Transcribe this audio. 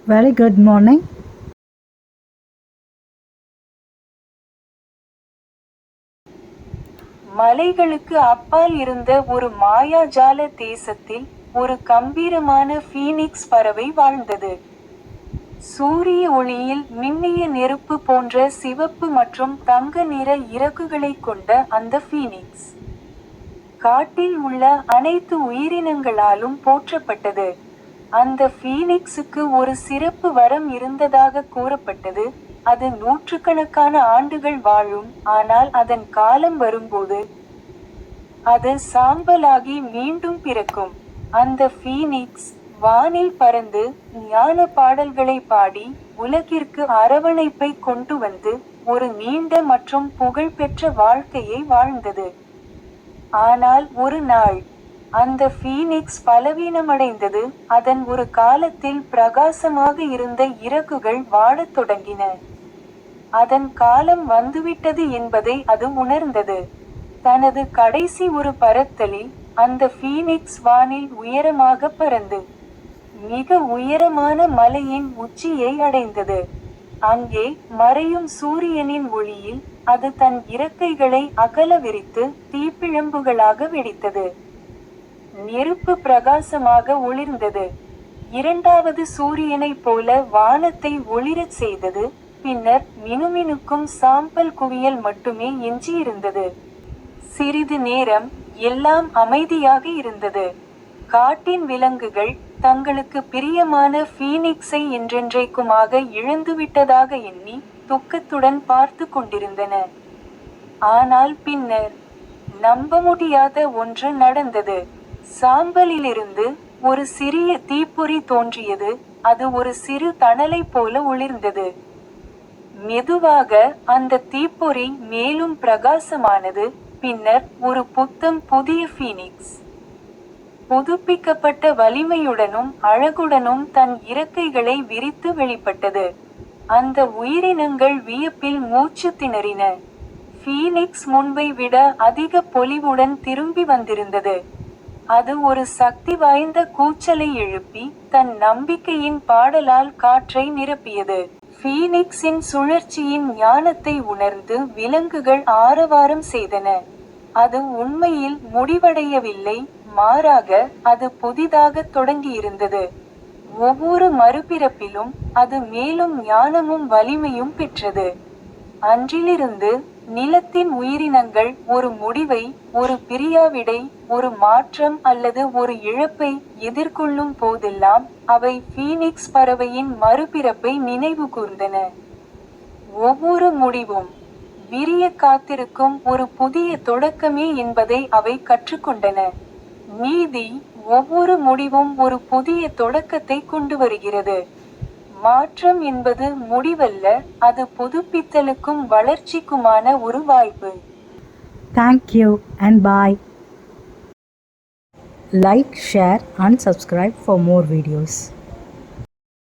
Very good morning. மலைகளுக்கு அப்பால் இருந்த ஒரு மாயாஜால தேசத்தில் ஒரு கம்பீரமான ஃபீனிக்ஸ் பறவை வாழ்ந்தது. சூரிய ஒளியில் மின்னிய நெருப்பு போன்ற சிவப்பு மற்றும் தங்க நிற இறகுகளைக் கொண்ட அந்த ஃபீனிக்ஸ் காட்டில் உள்ள அனைத்து உயிரினங்களாலும் போற்றப்பட்டது. அந்த ஃபீனிக்ஸுக்கு ஒரு சிறப்பு வரம் இருந்ததாக கூறப்பட்டது. அது நூற்றுக்கணக்கான ஆண்டுகள் வாழும், ஆனால் அதன் காலம் வரும்போது அது சாம்பலாகி மீண்டும் பிறக்கும். அந்த ஃபீனிக்ஸ் வானில் பறந்து ஞான பாடல்களை பாடி உலகிற்கு அரவணைப்பை கொண்டு வந்து ஒரு நீண்ட மற்றும் புகழ்பெற்ற வாழ்க்கையை வாழ்ந்தது. ஆனால் ஒரு நாள் அந்த ஃபீனிக்ஸ் பலவீனமடைந்தது. அதன் ஒரு காலத்தில் பிரகாசமாக இருந்த இறகுகள் வாடத் தொடங்கின. அதன் காலம் வந்துவிட்டது என்பதை அது உணர்ந்தது. தனது கடைசி ஒரு பறத்தலில் அந்த ஃபீனிக்ஸ் வானில் உயரமாக பறந்து மிக உயரமான மலையின் உச்சியை அடைந்தது. அங்கே மறையும் சூரியனின் ஒளியில் அது தன் இறக்கைகளை அகல விரித்து தீப்பிழம்புகளாக வெடித்தது. நெருப்பு பிரகாசமாக ஒளிர்ந்தது. இரண்டாவது சூரியனைப் போல வானத்தை ஒளிரச் செய்தது. பின்னர் மினுமினுக்கும் சாம்பல் குவியல் மட்டுமே எஞ்சியிருந்தது. சிறிது நேரம் எல்லாம் அமைதியாக இருந்தது. காட்டின் விலங்குகள் தங்களுக்கு பிரியமான ஃபீனிக்ஸை என்றென்றைக்குமாக இழந்துவிட்டதாக எண்ணி துக்கத்துடன் பார்த்து கொண்டிருந்தன. ஆனால் பின்னர் நம்ப முடியாத ஒன்று நடந்தது. சாம்பலிலிருந்து ஒரு சிறிய தீப்பொறி தோன்றியது. அது ஒரு சிறு தணலைப் போல ஒளிர்ந்தது. மெதுவாக அந்த தீப்பொறி மேலும் பிரகாசமானது. பின்னர் ஒரு புத்தம் புதிய ஃபீனிக்ஸ் புதுப்பிக்கப்பட்ட வலிமையுடனும் அழகுடனும் தன் இறக்கைகளை விரித்து வெளிப்பட்டது. அந்த உயிரினங்கள் வியப்பில் மூச்சு திணறின. ஃபீனிக்ஸ் முன்பை விட அதிக பொலிவுடன் திரும்பி வந்திருந்தது. அது ஒரு சக்தி வாய்ந்த கூச்சலை எழுப்பி தன் நம்பிக்கையின் பாடலால் காற்றை நிரப்பியது. ஃபீனிக்ஸின் சுழற்சியின் ஞானத்தை உணர்ந்து விலங்குகள் ஆரவாரம் செய்தன. அது உண்மையில் முடிவடையவில்லை, மாறாக அது புதிதாக தொடங்கியிருந்தது. ஒவ்வொரு மறுபிறப்பிலும் அது மேலும் ஞானமும் வலிமையும் பெற்றது. அன்றிலிருந்து நிலத்தின் உயிரினங்கள் ஒரு முடிவை, ஒரு பிரியாவிடை, ஒரு மாற்றம் அல்லது ஒரு இழப்பை எதிர்கொள்ளும் போதெல்லாம் அவை ஃபீனிக்ஸ் பறவையின் மறுபிறப்பை நினைவு கூர்ந்தன. ஒவ்வொரு முடிவும் விரிய காத்திருக்கும் ஒரு புதிய தொடக்கமே என்பதை அவை கற்றுக்கொண்டன. நீதி, ஒவ்வொரு முடிவும் ஒரு புதிய தொடக்கத்தை கொண்டு வருகிறது. மாற்றம் என்பது முடிவல்ல, அது புதுப்பித்தலுக்கும் வளர்ச்சிக்குமான ஒரு வாய்ப்பு. Thank you and bye. Like, share and subscribe for more videos.